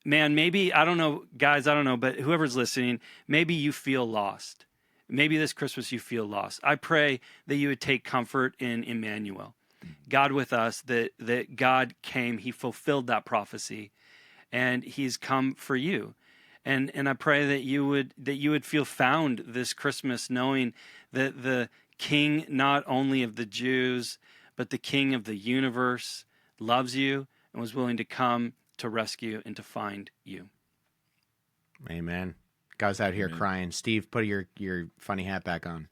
man, maybe, I don't know, guys, I don't know, but whoever's listening, maybe you feel lost. Maybe this Christmas you feel lost. I pray that you would take comfort in Immanuel, God with us, that God came, he fulfilled that prophecy, and he's come for you. And I pray that you would feel found this Christmas, knowing that the King, not only of the Jews, but the King of the universe, loves you and was willing to come to rescue and to find you. Amen. Guys out here crying. Steve, put your funny hat back on.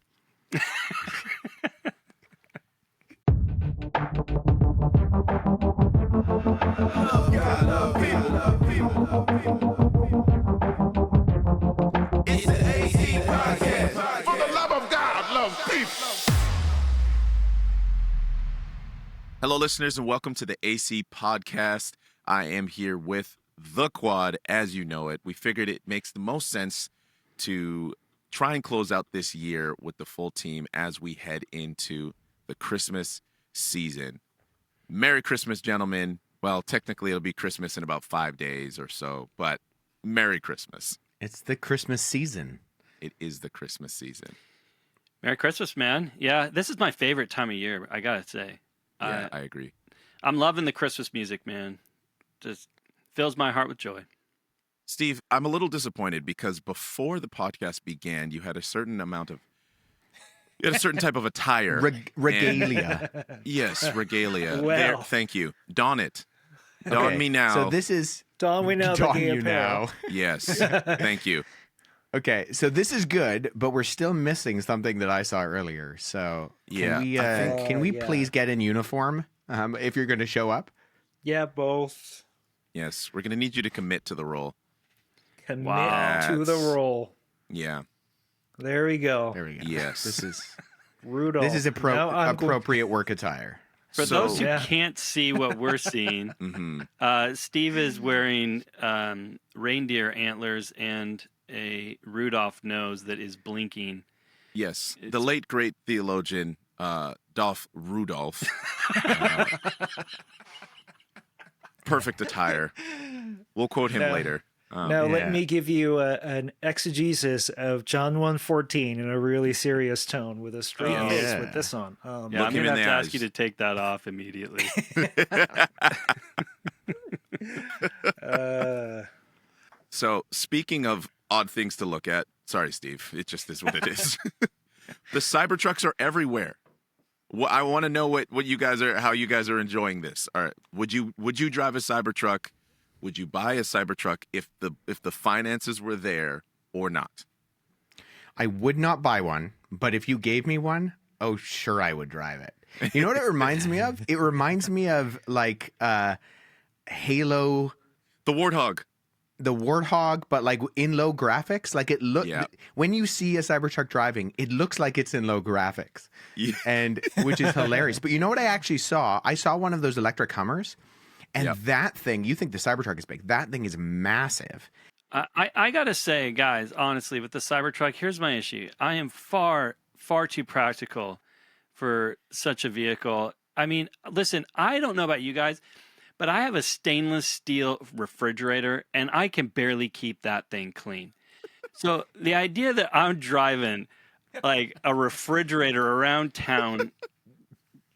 It's the AC Podcast. For the love of God, love people. Hello, listeners, and welcome to the AC Podcast. I am here with the Quad, as you know it. We figured it makes the most sense to try and close out this year with the full team as we head into the Christmas season. Merry Christmas, gentlemen. Well, technically it'll be Christmas in about 5 days or so, but Merry Christmas. It's the Christmas season. It is the Christmas season. Merry Christmas, man. Yeah, this is my favorite time of year, I gotta say. Yeah, I agree. I'm loving the Christmas music, man. Just fills my heart with joy. Steve, I'm a little disappointed because before the podcast began, you had a certain type of attire. Regalia. Yes, regalia. Well. There, thank you. Don it. Don Okay, me now. So this is Don, we know the Don gay you apparel. now. Yes, thank you. Okay, so this is good, but we're still missing something that I saw earlier. So Yeah, can we yeah. please get in uniform if you're going to show up? Yeah, both. Yes, we're going to need you to commit to the role. Commit Wow. to the role. Yeah, There we go. There we go. yes. This is Rudolph. appropriate Now I'm going- work attire. For So- those who Yeah. can't see what we're seeing, Steve is wearing reindeer antlers and a Rudolph nose that is blinking. Yes, the late, great theologian, Dolph Rudolph. Perfect attire. We'll quote him Now- later. Now Yeah. let me give you an exegesis of John 1:14 in a really serious tone with a straight Oh, face yeah. with this on. Yeah, Look I'm him going to in have the to ask eyes. you to take that off immediately. So, speaking of odd things to look at, sorry, Steve, it just is what it is. The Cybertrucks are everywhere. I want to know what you guys are, how you guys are enjoying this. All right, would you drive a Cybertruck? Would you buy a Cybertruck if the finances were there or not? I would not buy one, but if you gave me one, oh, sure, I would drive it. You know what it reminds me of? It reminds me of like Halo, The Warthog. the Warthog, but like in low graphics. Like it look Yeah. when you see a Cybertruck driving, it looks like it's in low graphics, Yeah. and which is hilarious. But you know what I actually saw? I saw one of those electric Hummers, and Yep. that thing. You think the Cybertruck is big? That thing is massive. I got to say, guys, honestly, with the Cybertruck, here's my issue. I am far too practical for such a vehicle. I mean, listen, I don't know about you guys, but I have a stainless steel refrigerator, and I can barely keep that thing clean. So the idea that I'm driving like a refrigerator around town,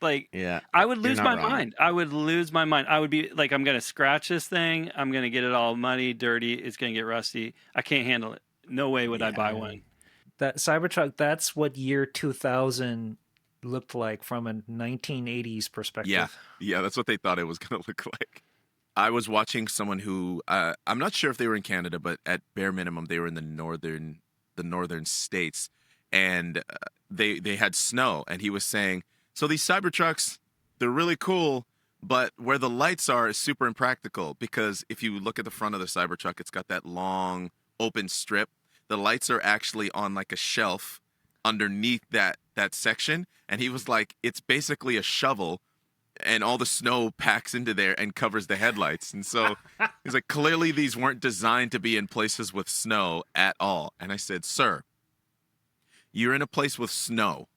like, Yeah, I would You're lose not my wrong. mind. I would lose my mind. I would be like, I'm going to scratch this thing. I'm going to get it all muddy, dirty. It's going to get rusty. I can't handle it. No way would I buy one. That Cybertruck, that's what year 2000 looked like from a 1980s perspective. Yeah, that's what they thought it was going to look like. I was watching someone who I'm not sure if they were in Canada, but at bare minimum they were in the northern states, and they had snow, and he was saying, so these Cybertrucks, they're really cool, but where the lights are is super impractical, because if you look at the front of the Cybertruck, it's got that long open strip. The lights are actually on like a shelf underneath that section, and he was like, it's basically a shovel, and all the snow packs into there and covers the headlights. And so he's like, clearly these weren't designed to be in places with snow at all. And I said, sir, you're in a place with snow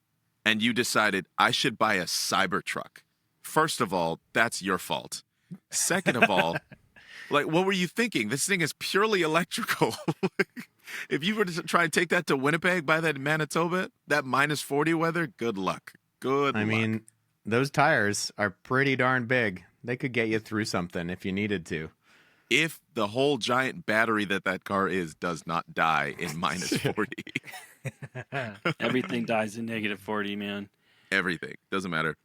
and you decided I should buy a Cybertruck. First of all, that's your fault. Second of all, Like, what were you thinking? This thing is purely electrical. If you were to try and take that to Winnipeg, by that Manitoba, that -40 weather, good luck. Good luck. I mean, those tires are pretty darn big. They could get you through something if you needed to. if the whole giant battery that car is does not die in -40. Everything dies in -40, man. Everything. Doesn't matter.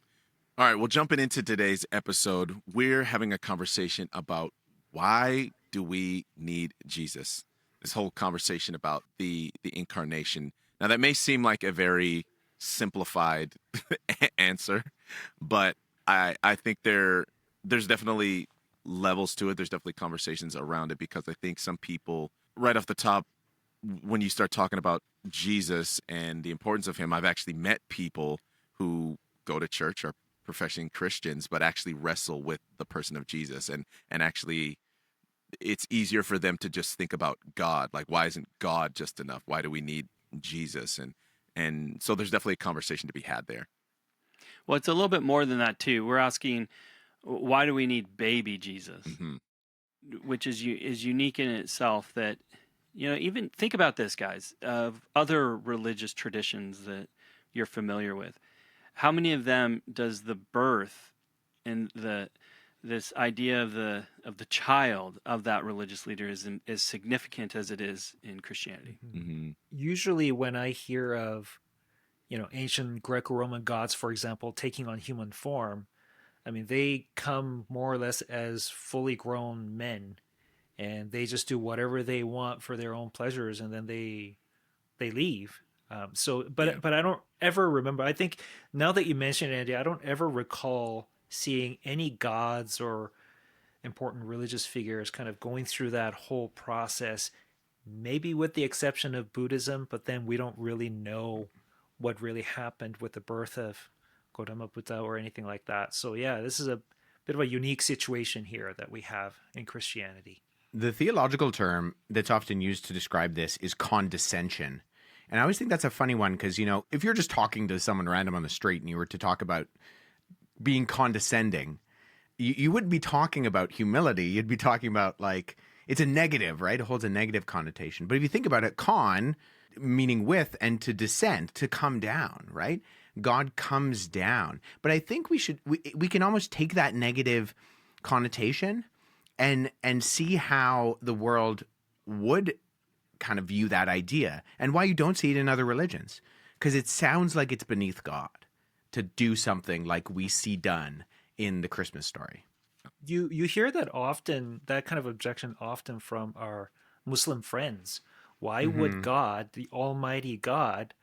All right, well, jumping into today's episode, we're having a conversation about why do we need Jesus? This whole conversation about the incarnation. Now, that may seem like a very simplified answer, but I think there's definitely levels to it. There's definitely conversations around it, because I think some people, right off the top, when you start talking about Jesus and the importance of him, I've actually met people who go to church, are professing Christians, but actually wrestle with the person of Jesus, and actually it's easier for them to just think about God. Like, why isn't God just enough? Why do we need Jesus? And so there's definitely a conversation to be had there. Well, it's a little bit more than that too. We're asking, why do we need baby Jesus? Mm-hmm. Which is unique in itself. That, even think about this, guys, of other religious traditions that you're familiar with. How many of them does the birth and this idea of the child of that religious leader is as significant as it is in Christianity? Mm-hmm. Usually when I hear of, ancient Greco-Roman gods, for example, taking on human form, I mean, they come more or less as fully grown men, and they just do whatever they want for their own pleasures, and then they leave. But I don't ever remember. I think now that you mention it, Andy, I don't ever recall seeing any gods or important religious figures kind of going through that whole process, maybe with the exception of Buddhism, but then we don't really know what really happened with the birth of Gautama Buddha or anything like that. So yeah, this is a bit of a unique situation here that we have in Christianity. The theological term that's often used to describe this is condescension. And I always think that's a funny one, because, if you're just talking to someone random on the street and you were to talk about being condescending, you wouldn't be talking about humility. You'd be talking about, like, it's a negative, right? It holds a negative connotation. But if you think about it, con meaning with, and to descend, to come down, right? God comes down. But I think we can almost take that negative connotation and see how the world would kind of view that idea, and why you don't see it in other religions, because it sounds like it's beneath God to do something like we see done in the Christmas story. You hear that often, that kind of objection often from our Muslim friends. Why would God, the Almighty God,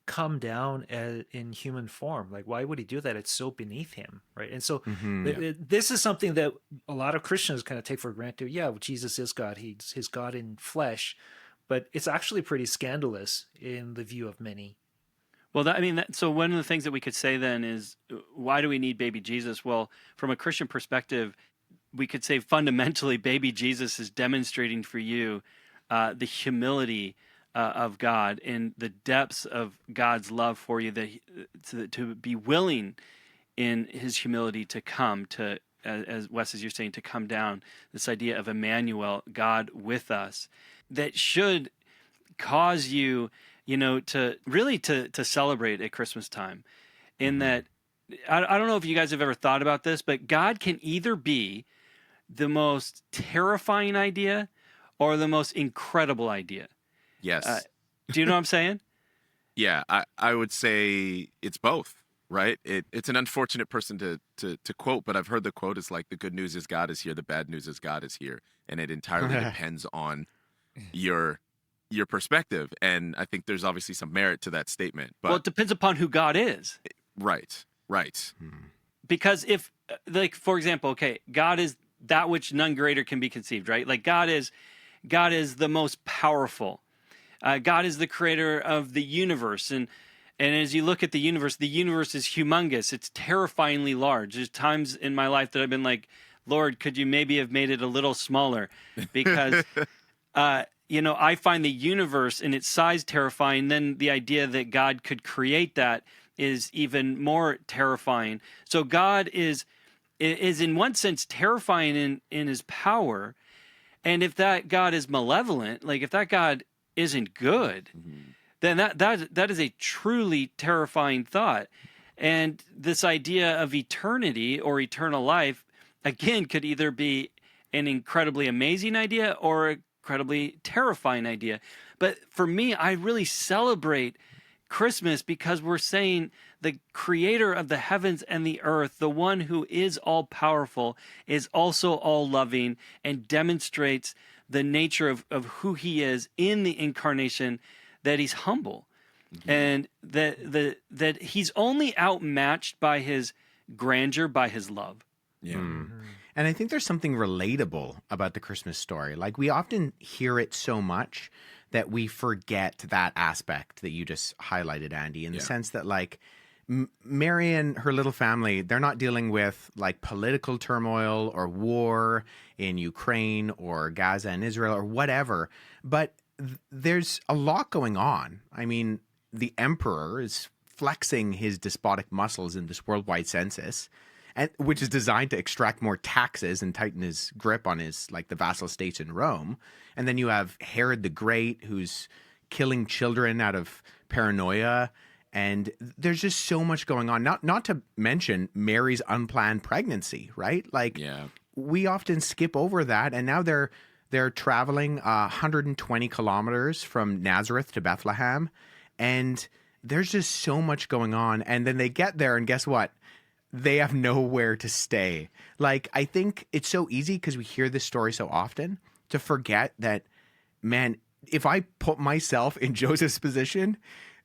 come down in human form? Like, why would he do that? It's so beneath him, right? And so this is something that a lot of Christians kind of take for granted. Yeah, well, Jesus is God. He's God in flesh. But it's actually pretty scandalous in the view of many. Well, so one of the things that we could say then is, why do we need baby Jesus? Well, from a Christian perspective, we could say fundamentally, baby Jesus is demonstrating for you the humility of God and the depths of God's love for you, to be willing in his humility to come to, as Wes, as you're saying, to come down, this idea of Immanuel, God with us, that should cause you, to really to celebrate at Christmas time. In that, I don't know if you guys have ever thought about this, but God can either be the most terrifying idea or the most incredible idea. Yes. Do you know what I'm saying? Yeah, I would say it's both, right? It's an unfortunate person to quote, but I've heard the quote is like, the good news is God is here, the bad news is God is here. And it entirely depends on your perspective. And I think there's obviously some merit to that statement. But Well, it depends upon who God is. Right. Because if, like, for example, okay, God is that which none greater can be conceived, right? Like, God is the most powerful. God is the creator of the universe. And as you look at the universe is humongous. It's terrifyingly large. There's times in my life that I've been like, Lord, could you maybe have made it a little smaller? Because, I find the universe in its size terrifying. Then the idea that God could create that is even more terrifying. So God is in one sense terrifying in his power, And if that God is malevolent, like if that God isn't good, then that is a truly terrifying thought. And this idea of eternity or eternal life, again, could either be an incredibly amazing idea or an incredibly terrifying idea. But for me, I really celebrate Christmas because we're saying the creator of the heavens and the earth, the one who is all powerful, is also all loving and demonstrates the nature of who he is in the incarnation, that he's humble. And that he's only outmatched by his grandeur, by his love. Yeah. And I think there's something relatable about the Christmas story. Like, we often hear it so much that we forget that aspect that you just highlighted, Andy, in the sense that, like, Mary and her little family, they're not dealing with like political turmoil or war in Ukraine or Gaza and Israel or whatever. But there's a lot going on. I mean, the emperor is flexing his despotic muscles in this worldwide census, and which is designed to extract more taxes and tighten his grip on his, like, the vassal states in Rome. And then you have Herod the Great, who's killing children out of paranoia. And there's just so much going on. Not to mention Mary's unplanned pregnancy, right? Like, we often skip over that. And now they're traveling 120 kilometers from Nazareth to Bethlehem. And there's just so much going on. And then they get there, and guess what? They have nowhere to stay. Like, I think it's so easy, because we hear this story so often, to forget that, man, if I put myself in Joseph's position,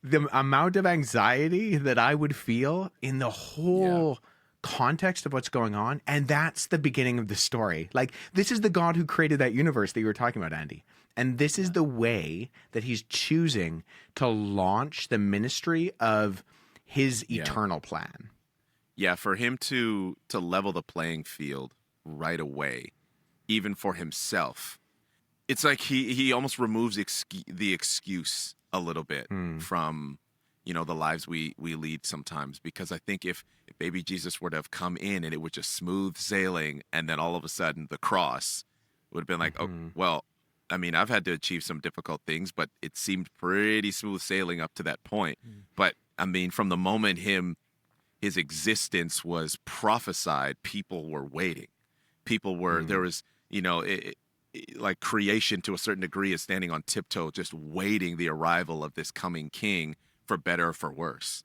the amount of anxiety that I would feel in the whole context of what's going on. And that's the beginning of the story. Like, this is the God who created that universe that you were talking about, Andy. And this is the way that he's choosing to launch the ministry of his eternal plan. Yeah, for him to level the playing field right away, even for himself, it's like he almost removes the excuse a little bit from, the lives we lead sometimes. Because I think if baby Jesus were to have come in and it was just smooth sailing, and then all of a sudden the cross would have been like, oh, well, I mean, I've had to achieve some difficult things, but it seemed pretty smooth sailing up to that point. But I mean, from the moment his existence was prophesied, people were waiting. People were, there was, like creation to a certain degree is standing on tiptoe, just waiting the arrival of this coming king, for better or for worse.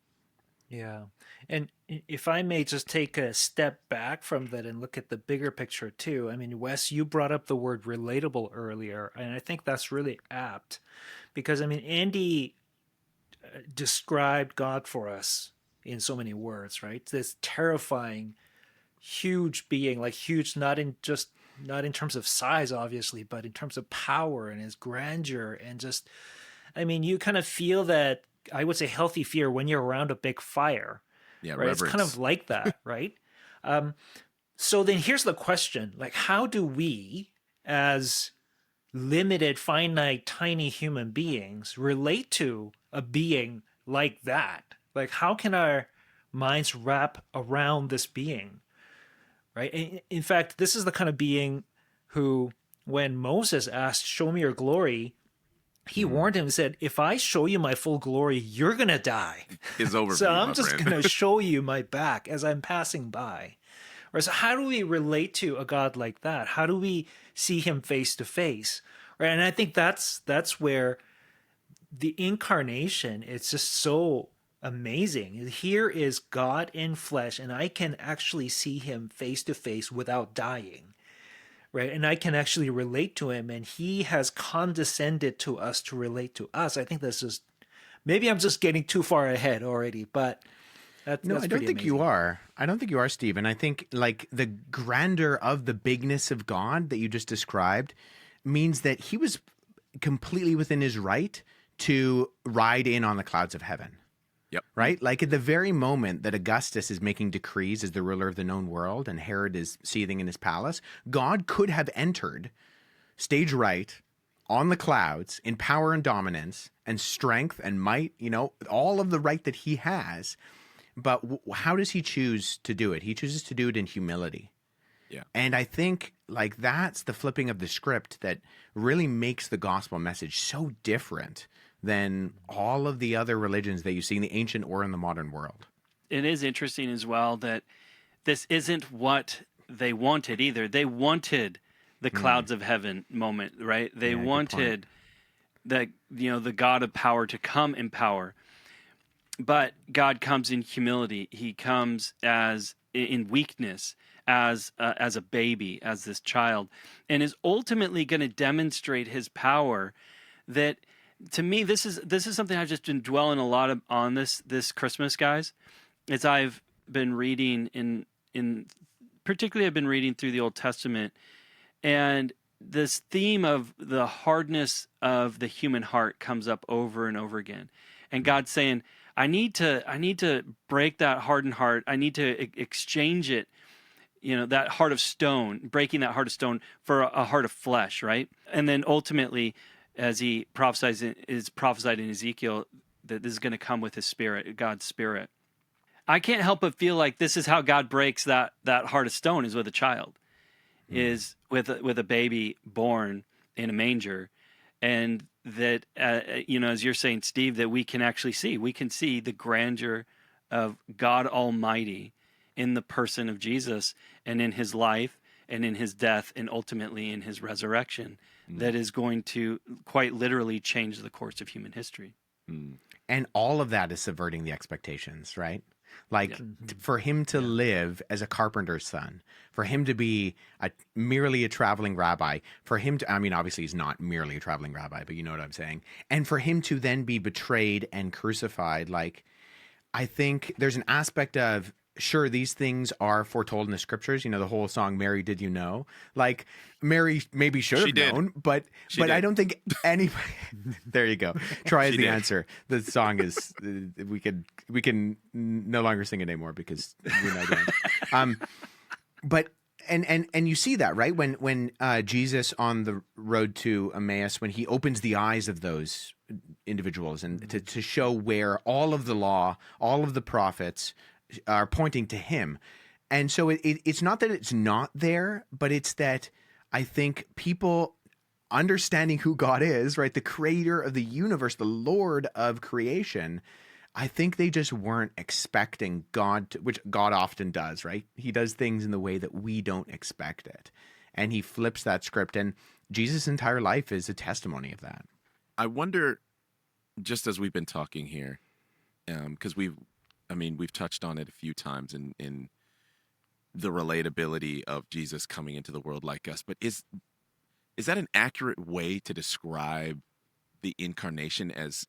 Yeah. And if I may just take a step back from that and look at the bigger picture too. I mean, Wes, you brought up the word relatable earlier, and I think that's really apt because, I mean, Andy described God for us in so many words, right? This terrifying, huge being, like huge, not in terms of size, obviously, but in terms of power and his grandeur. And just, I mean, you kind of feel that, I would say, healthy fear when you're around a big fire. Yeah, right. reverence. It's kind of like that, right? So then here's the question: like, how do we, as limited, finite, tiny human beings, relate to a being like that? Like, how can our minds wrap around this being? Right. In fact, this is the kind of being who, when Moses asked, "Show me your glory," he warned him and said, "If I show you my full glory, you're going to die." It's over. So I'm just going to show you my back as I'm passing by. Right. So how do we relate to a God like that? How do we see him face to face? Right. And I think that's where the incarnation, it's just so amazing. Here is God in flesh, and I can actually see him face to face without dying. Right. And I can actually relate to him, and he has condescended to us to relate to us. I think this is, maybe I'm just getting too far ahead already, but that's I don't think amazing. you are. I don't think you are, Steve. And I think, like, the grandeur of the bigness of God that you just described means that he was completely within his right to ride in on the clouds of heaven. Yep. Right? Like, at the very moment that Augustus is making decrees as the ruler of the known world and Herod is seething in his palace, God could have entered stage right on the clouds in power and dominance and strength and might, all of the right that he has. But how does he choose to do it? He chooses to do it in humility. Yeah. And I think like that's the flipping of the script that really makes the gospel message so different than all of the other religions that you see in the ancient or in the modern world. It is interesting as well that this isn't what they wanted either. They wanted the clouds of heaven moment, right? They Yeah, good point. wanted the God of power to come in power. But God comes in humility. He comes as in weakness, as a baby, as this child, and is ultimately going to demonstrate his power. That, to me, this is something I've just been dwelling a lot on this Christmas, guys. As I've been reading in particularly I've been reading through the Old Testament, and this theme of the hardness of the human heart comes up over and over again. And God's saying, I need to break that hardened heart. I need to exchange it, that heart of stone, breaking that heart of stone for a heart of flesh, right? And then ultimately, as he prophesied in Ezekiel, that this is going to come with his spirit, God's spirit. I can't help but feel like this is how God breaks that heart of stone, is with a child, is with a baby born in a manger. And that, as you're saying, Steve, that we can see the grandeur of God Almighty in the person of Jesus and in his life and in his death and ultimately in his resurrection, that is going to quite literally change the course of human history. And all of that is subverting the expectations, right? Like for him to live as a carpenter's son, for him to be merely a traveling rabbi, for him to, I mean, obviously he's not merely a traveling rabbi, but you know what I'm saying? And for him to then be betrayed and crucified, like, I think there's an aspect of, sure, these things are foretold in the scriptures. The whole song, Mary, Did You Know? Like, Mary maybe should have known, but I don't think anybody... There you go. Try is the answer. The song is... we can no longer sing it anymore because we know the answer. But... And you see that, right? When Jesus on the road to Emmaus, when he opens the eyes of those individuals and to show where all of the law, all of the prophets are pointing to him. And so it's not that it's not there, but it's that I think people understanding who God is, right? The creator of the universe, the Lord of creation, I think they just weren't expecting God to, which God often does, right? He does things in the way that we don't expect it. And he flips that script. And Jesus' entire life is a testimony of that. I wonder, just as we've been talking here, because we've touched on it a few times in the relatability of Jesus coming into the world like us, but is that an accurate way to describe the incarnation as,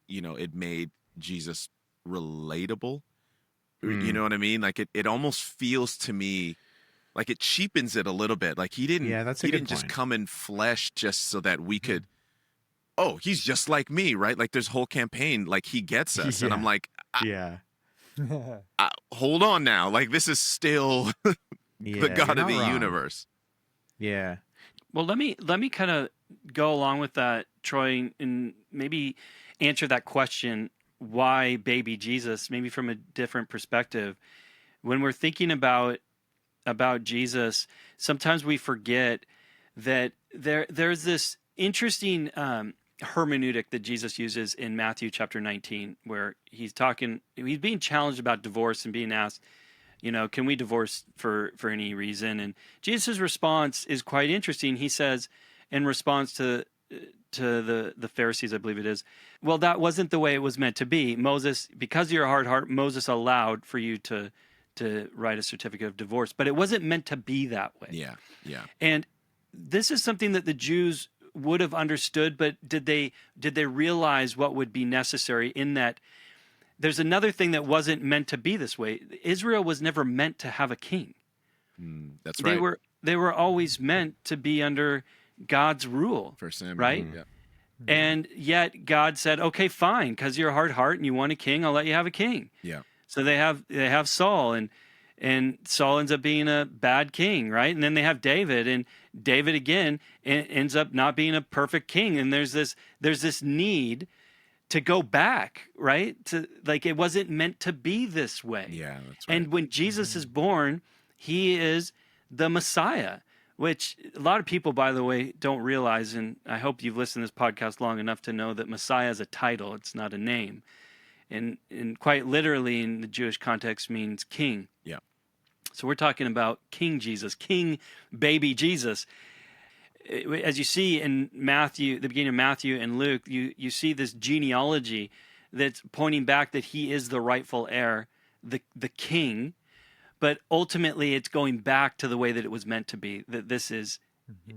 it made Jesus relatable? You know what I mean? Like it almost feels to me like it cheapens it a little bit. Like he didn't just come in flesh just so that we could, oh, he's just like me, right? Like there's a whole campaign, like he gets us. And I'm like, hold on now. Like this is still the God of the universe. Yeah. Well, let me kind of go along with that, Troy, and maybe answer that question, why baby Jesus, maybe from a different perspective. When we're thinking about Jesus, sometimes we forget that there's this interesting hermeneutic that Jesus uses in Matthew chapter 19, where he's being challenged about divorce and being asked, can we divorce for any reason? And Jesus' response is quite interesting. He says, in response to the Pharisees, I believe it is, well, that wasn't the way it was meant to be. Moses, because of your hard heart, Moses allowed for you to write a certificate of divorce, but it wasn't meant to be that way. Yeah. And this is something that the Jews would have understood, but did they realize what would be necessary in that? There's another thing that wasn't meant to be this way. Israel was never meant to have a king. That's right. They were always meant to be under God's rule. First Samuel, right? Yeah. And yet God said, okay, fine, because you're a hard heart and you want a king, I'll let you have a king. Yeah. So they have Saul, and Saul ends up being a bad king, right? And then they have David, and David again ends up not being a perfect king. And there's this need to go back, right? To, like, it wasn't meant to be this way. Yeah, that's right. And when Jesus is born, he is the Messiah, which a lot of people, by the way, don't realize. And I hope you've listened to this podcast long enough to know that Messiah is a title. It's not a name. And quite literally in the Jewish context means king. Yeah. So we're talking about King Jesus, King baby Jesus. As you see in Matthew, the beginning of Matthew and Luke, you see this genealogy that's pointing back that he is the rightful heir, the king. But ultimately, it's going back to the way that it was meant to be, that this is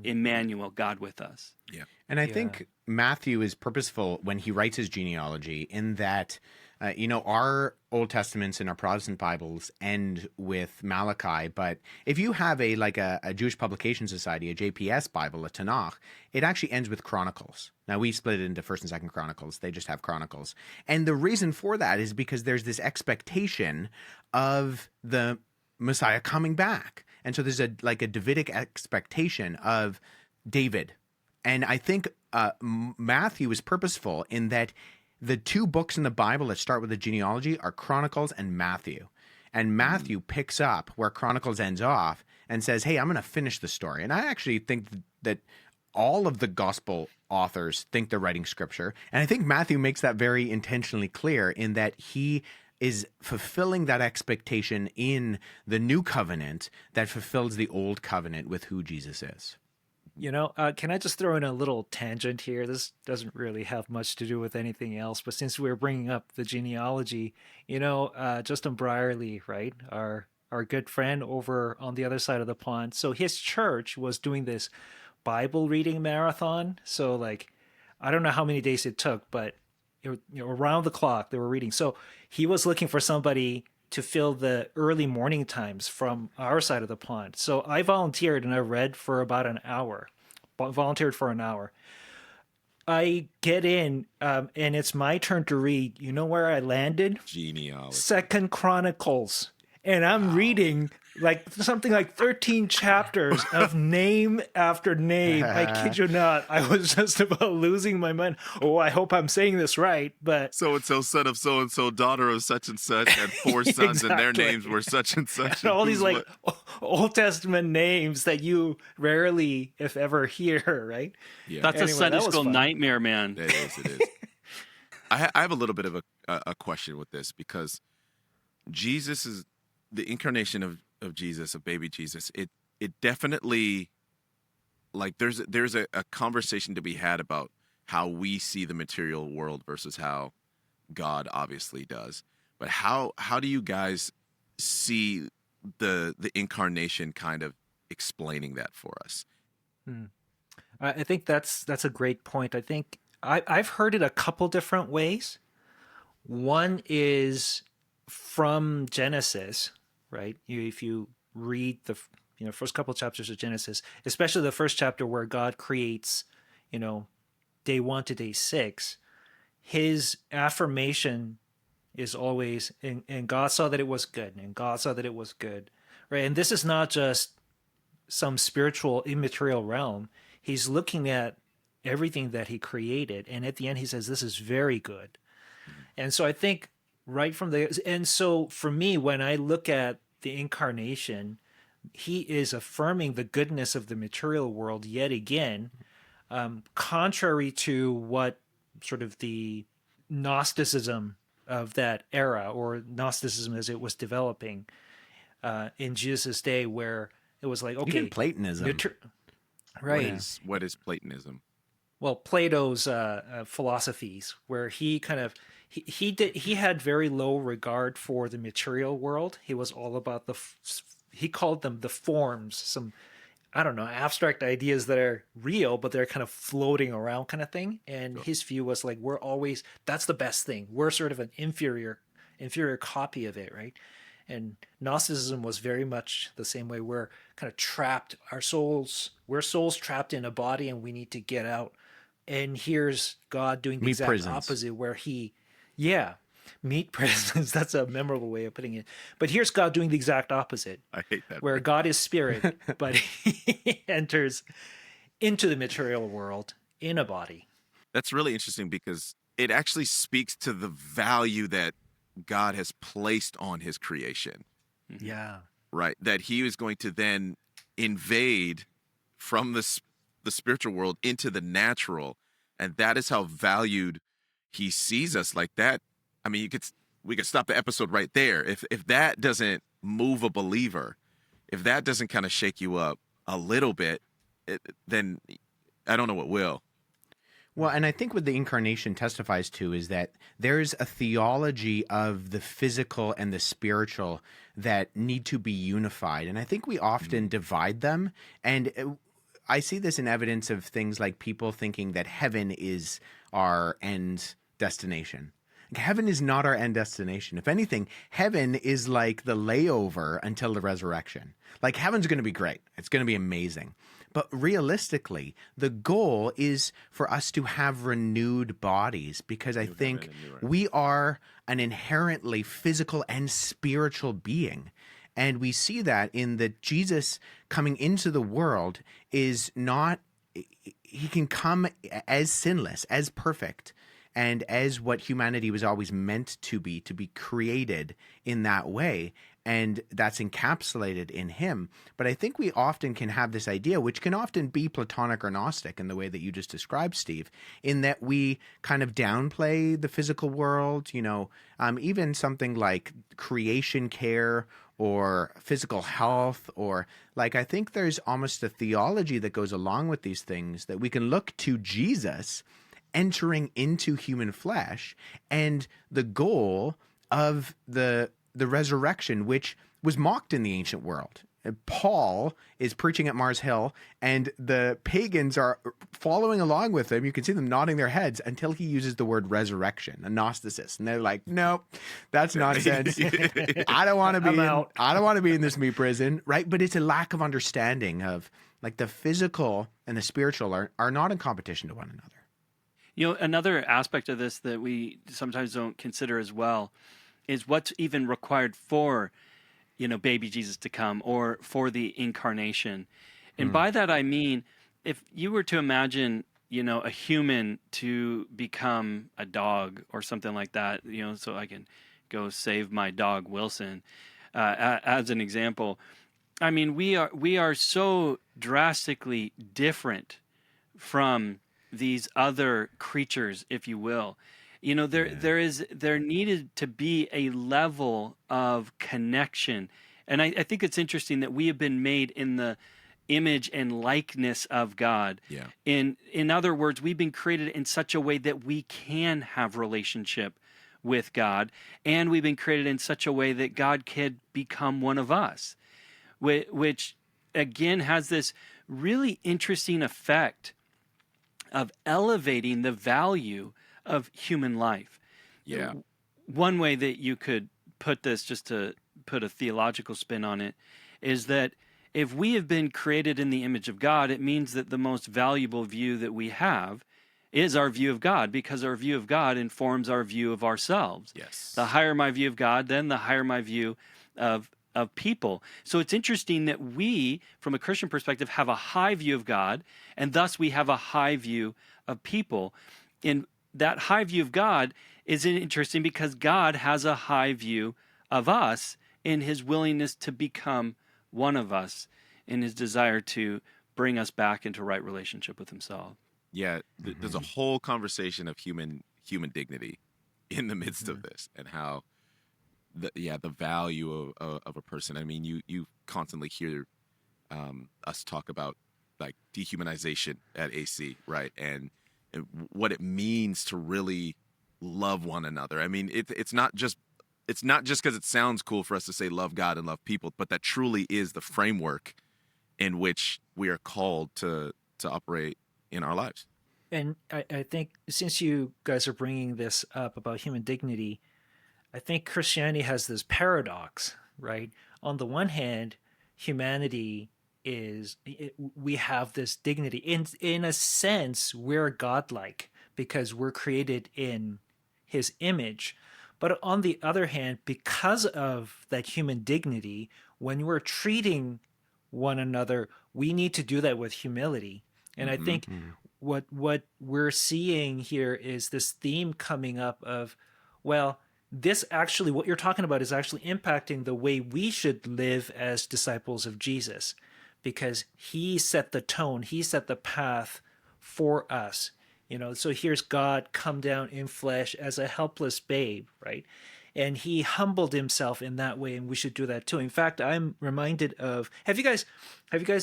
Immanuel, God with us. Yeah. And I think Matthew is purposeful when he writes his genealogy in that, our Old Testaments and our Protestant Bibles end with Malachi. But if you have a Jewish Publication Society, a JPS Bible, a Tanakh, it actually ends with Chronicles. Now, we split it into 1st and 2nd Chronicles. They just have Chronicles. And the reason for that is because there's this expectation of the Messiah coming back. And so there's a Davidic expectation of David. And I think Matthew is purposeful in that the two books in the Bible that start with the genealogy are Chronicles and Matthew. And Matthew picks up where Chronicles ends off and says, hey, I'm going to finish the story. And I actually think that all of the gospel authors think they're writing scripture. And I think Matthew makes that very intentionally clear in that he is fulfilling that expectation in the new covenant that fulfills the old covenant with who Jesus is. Can I just throw in a little tangent here? This doesn't really have much to do with anything else, but since we're bringing up the genealogy, Justin Brierly, right, our good friend over on the other side of the pond. So his church was doing this Bible reading marathon. So I don't know how many days it took, but around the clock they were reading. So he was looking for somebody to fill the early morning times from our side of the pond. So I volunteered and I read for about an hour, volunteered for an hour. I get in and it's my turn to read. You know where I landed? Genealogy. 2nd Chronicles. And I'm reading something like 13 chapters of name after name. I kid you not. I was just about losing my mind. Oh, I hope I'm saying this right, but So-and-so, son of so-and-so, daughter of such and such, had 4 sons, and their names were such and such. And all these Old Testament names that you rarely, if ever, hear, right? Yeah. That's a Sunday that was school fun. nightmare, man. It is. I have a little bit of a question with this because Jesus is the incarnation of Jesus, of baby Jesus. It definitely, there's a conversation to be had about how we see the material world versus how God obviously does. But how do you guys see the incarnation kind of explaining that for us? I think that's a great point. I think I've heard it a couple different ways. One is from Genesis, right? If you read the first couple chapters of Genesis, especially the first chapter where God creates, day 1 to day 6, his affirmation is always, and God saw that it was good, and God saw that it was good, right? And this is not just some spiritual immaterial realm. He's looking at everything that he created, and at the end he says, this is very good. And so I think right from so for me, when I look at the incarnation, he is affirming the goodness of the material world yet again, contrary to what sort of the Gnosticism of that era, or Gnosticism as it was developing in Jesus' day, where it was like, okay, even Platonism. Right. What is Platonism? Well, Plato's philosophies, where he kind of he had very low regard for the material world. He was all about he called them the forms, some, I don't know, abstract ideas that are real, but they're kind of floating around kind of thing. And his view was that's the best thing. We're sort of an inferior copy of it, right? And Gnosticism was very much the same way. We're kind of trapped. We're souls trapped in a body, and we need to get out. And here's God doing the exact opposite, where meat prisons. That's a memorable way of putting it. But here's God doing the exact opposite. I hate that. Where God is spirit, but he enters into the material world in a body. That's really interesting because it actually speaks to the value that God has placed on his creation. Yeah. Right. That he is going to then invade from the spiritual world into the natural, and that is how valued he sees us. Like that, I mean, we could stop the episode right there. If that doesn't move a believer, if that doesn't kind of shake you up a little bit, then I don't know what will. Well, and I think what the Incarnation testifies to is that there's a theology of the physical and the spiritual that need to be unified. And I think we often divide them. And I see this in evidence of things like people thinking that heaven is our end destination. Heaven is not our end destination. If anything, heaven is like the layover until the resurrection. Like heaven's going to be great. It's going to be amazing. But realistically, the goal is for us to have renewed bodies, because I think we are an inherently physical and spiritual being. And we see that in that Jesus coming into the world is not, he can come as sinless, as perfect, and as what humanity was always meant to be created in that way. And that's encapsulated in him. But I think we often can have this idea, which can often be Platonic or Gnostic in the way that you just described, Steve, in that we kind of downplay the physical world, even something like creation care or physical health, or like, I think there's almost a theology that goes along with these things that we can look to Jesus entering into human flesh and the goal of the resurrection, which was mocked in the ancient world. Paul is preaching at Mars Hill, and the pagans are following along with him. You can see them nodding their heads until he uses the word resurrection, a Gnosticist, and they're like, "Nope, that's nonsense. I don't want to be. I don't want to be in this meat prison, right?" But it's a lack of understanding of like the physical and the spiritual are not in competition to one another. Another aspect of this that we sometimes don't consider as well is what's even required for, baby Jesus to come, or for the incarnation. And by that, I mean, if you were to imagine, a human to become a dog or something like that, so I can go save my dog, Wilson, as an example. I mean, we are so drastically different from these other creatures, if you will. There needed to be a level of connection. And I think it's interesting that we have been made in the image and likeness of God. Yeah. In other words, we've been created in such a way that we can have relationship with God, and we've been created in such a way that God can become one of us, which again has this really interesting effect of elevating the value of human life. Yeah. One way that you could put this, just to put a theological spin on it, is that if we have been created in the image of God, it means that the most valuable view that we have is our view of God, because our view of God informs our view of ourselves. Yes. The higher my view of God, then the higher my view of people. So it's interesting that we, from a Christian perspective, have a high view of God, and thus we have a high view of people. And that high view of God is interesting because God has a high view of us in his willingness to become one of us, in his desire to bring us back into right relationship with himself. Yeah, there's a whole conversation of human dignity in the midst of this, and how the value of a person. I mean, you constantly hear us talk about like dehumanization at AC, right? And what it means to really love one another. I mean, it's not just because it sounds cool for us to say love God and love people, but that truly is the framework in which we are called to operate in our lives. And I think since you guys are bringing this up about human dignity, I think Christianity has this paradox, right? On the one hand, humanity we have this dignity. In a sense, we're godlike because we're created in his image. But on the other hand, because of that human dignity, when we're treating one another, we need to do that with humility. And I think what we're seeing here is this theme coming up of, well, this actually, what you're talking about is actually impacting the way we should live as disciples of Jesus. because he set the tone, he set the path for us. So here's God come down in flesh as a helpless babe, right? And he humbled himself in that way, and we should do that too. In fact, I'm reminded of, have you guys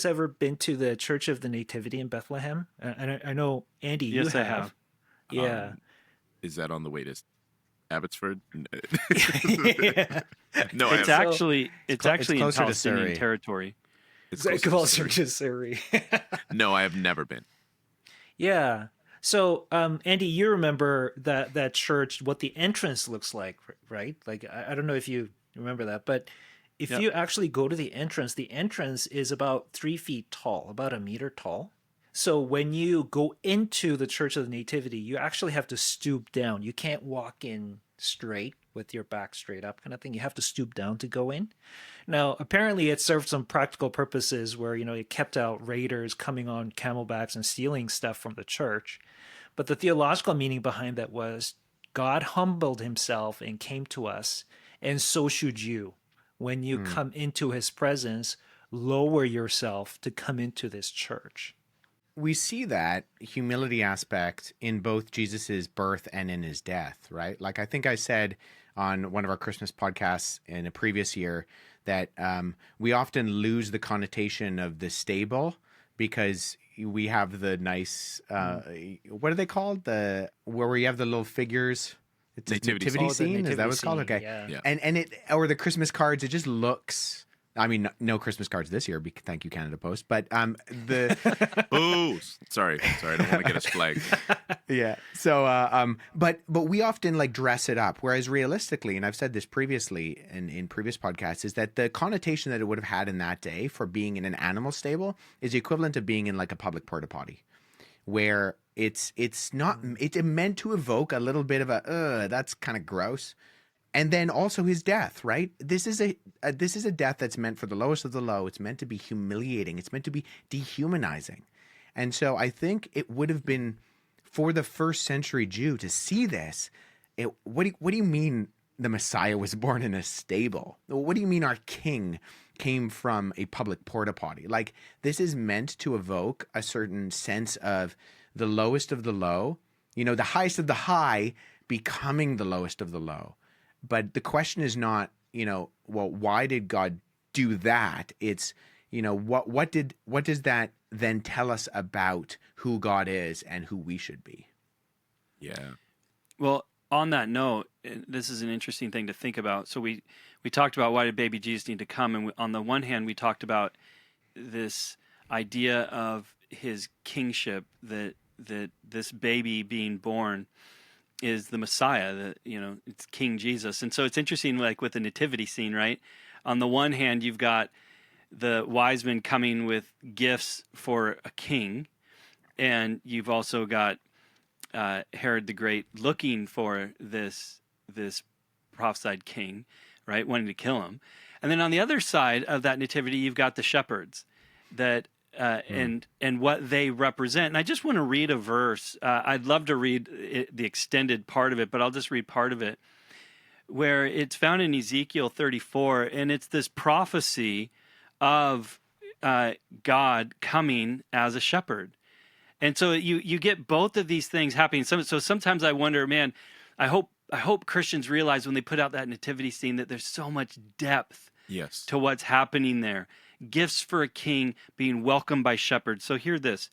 ever been to the Church of the Nativity in Bethlehem? And I know, Andy, you Yes, I have. have. Yeah. Is that on the way to Abbotsford? Yeah. No, I It's haven't. actually it's in closer to Palestinian Surrey. territory. It's Zach closer to Balser Surrey. No, I have never been. Yeah. So, Andy, you remember that church, what the entrance looks like, right? Like, I don't know if you remember that, but if Yep. you actually go to the entrance is about 3 feet tall, about a meter tall. So when you go into the Church of the Nativity, you actually have to stoop down. You can't walk in straight with your back straight up kind of thing. You have to stoop down to go in. Now, apparently it served some practical purposes where, it kept out raiders coming on camelbacks and stealing stuff from the church. But the theological meaning behind that was God humbled himself and came to us, and so should you. When you come into his presence, lower yourself to come into this church. We see that humility aspect in both Jesus's birth and in his death, right? Like I think I said on one of our Christmas podcasts in a previous year that we often lose the connotation of the stable because we have the nice, what are they called? Where we have the little figures. It's Nativity a nativity scene. scene. Is that what it's called? Nativity Okay. scene, yeah. And it, or the Christmas cards, it just looks, I mean, no Christmas cards this year. Thank you, Canada Post. But Boo! Sorry, I don't want to get us flagged. yeah. So, but we often like dress it up. Whereas realistically, and I've said this previously in previous podcasts, is that the connotation that it would have had in that day for being in an animal stable is the equivalent of being in like a public porta potty, where it's not, it's meant to evoke a little bit of that's kind of gross. And then also his death, right? This is a death that's meant for the lowest of the low. It's meant to be humiliating. It's meant to be dehumanizing. And so I think it would have been for the first century Jew to see this. What do you mean the Messiah was born in a stable? What do you mean our king came from a public porta potty? Like, this is meant to evoke a certain sense of the lowest of the low, the highest of the high becoming the lowest of the low. But the question is not, well, why did God do that? It's, what does that then tell us about who God is and who we should be? Yeah. Well, on that note, this is an interesting thing to think about. So we talked about why did baby Jesus need to come, and on the one hand, we talked about this idea of his kingship, that this baby being born is the Messiah, that it's King Jesus. And so it's interesting, like with the nativity scene, right? On the one hand, you've got the wise men coming with gifts for a king, and you've also got Herod the Great looking for this prophesied king, right, wanting to kill him. And then on the other side of that nativity, you've got the shepherds that and what they represent. And I just want to read a verse. I'd love to read the extended part of it, but I'll just read part of it, where it's found in Ezekiel 34, and it's this prophecy of God coming as a shepherd. And so you get both of these things happening. So sometimes I wonder, man, I hope Christians realize when they put out that nativity scene that there's so much depth Yes. to what's happening there. Gifts for a king being welcomed by shepherds. So hear this.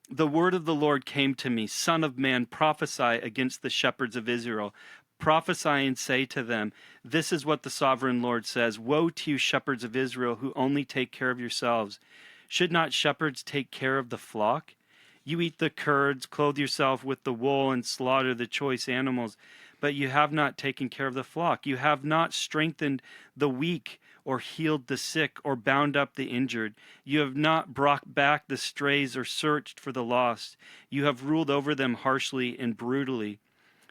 The word of the Lord came to me, Son of man, prophesy against the shepherds of Israel. Prophesy and say to them, this is what the sovereign Lord says. Woe to you, shepherds of Israel, who only take care of yourselves. Should not shepherds take care of the flock? You eat the curds, clothe yourself with the wool, and slaughter the choice animals, but you have not taken care of the flock. You have not strengthened the weak, or healed the sick, or bound up the injured. You have not brought back the strays, or searched for the lost. You have ruled over them harshly and brutally.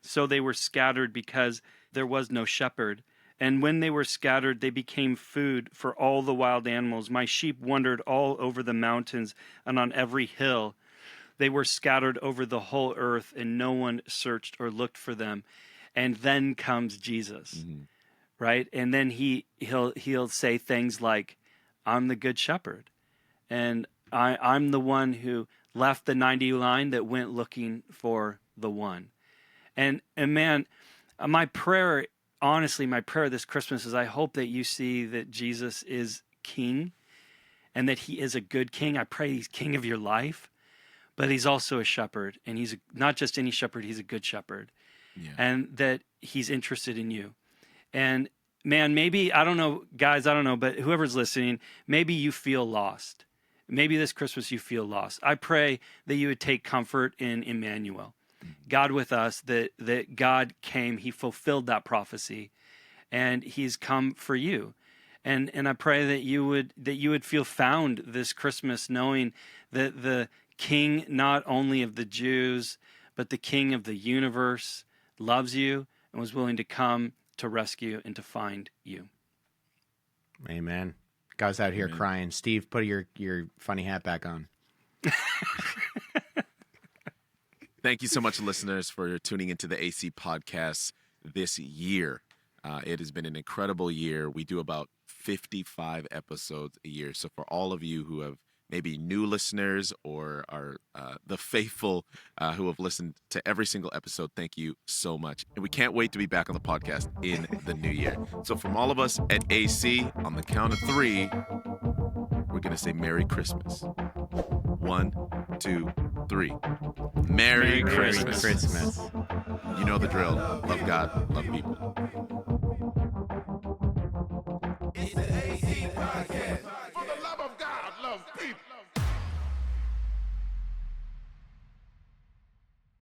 So they were scattered because there was no shepherd. And when they were scattered, they became food for all the wild animals. My sheep wandered all over the mountains and on every hill. They were scattered over the whole earth, and no one searched or looked for them. And then comes Jesus. Mm-hmm. Right? And then he'll say things like, I'm the good shepherd. And I'm the one who left the 99 that went looking for the one. And man, my prayer, honestly, my prayer this Christmas is I hope that you see that Jesus is king and that he is a good king. I pray he's king of your life, but he's also a shepherd. And he's not just any shepherd, he's a good shepherd. Yeah. And that he's interested in you. And man, maybe, I don't know, guys, I don't know, but whoever's listening, maybe you feel lost. Maybe this Christmas you feel lost. I pray that you would take comfort in Immanuel, God with us, that God came, he fulfilled that prophecy, and he's come for you. And I pray that you would feel found this Christmas, knowing that the King, not only of the Jews, but the King of the universe, loves you and was willing to come to rescue and to find you. Amen. Guys out here crying. Steve, put your funny hat back on. Thank you so much, listeners, for tuning into the AC podcast this year. It has been an incredible year. We do about 55 episodes a year. So for all of you who have maybe new listeners or are the faithful who have listened to every single episode, thank you so much. And we can't wait to be back on the podcast in the new year. So from all of us at AC, on the count of 3, we're going to say Merry Christmas. 1, 2, 3. Merry Christmas. Christmas. You know the drill. Love God, love people.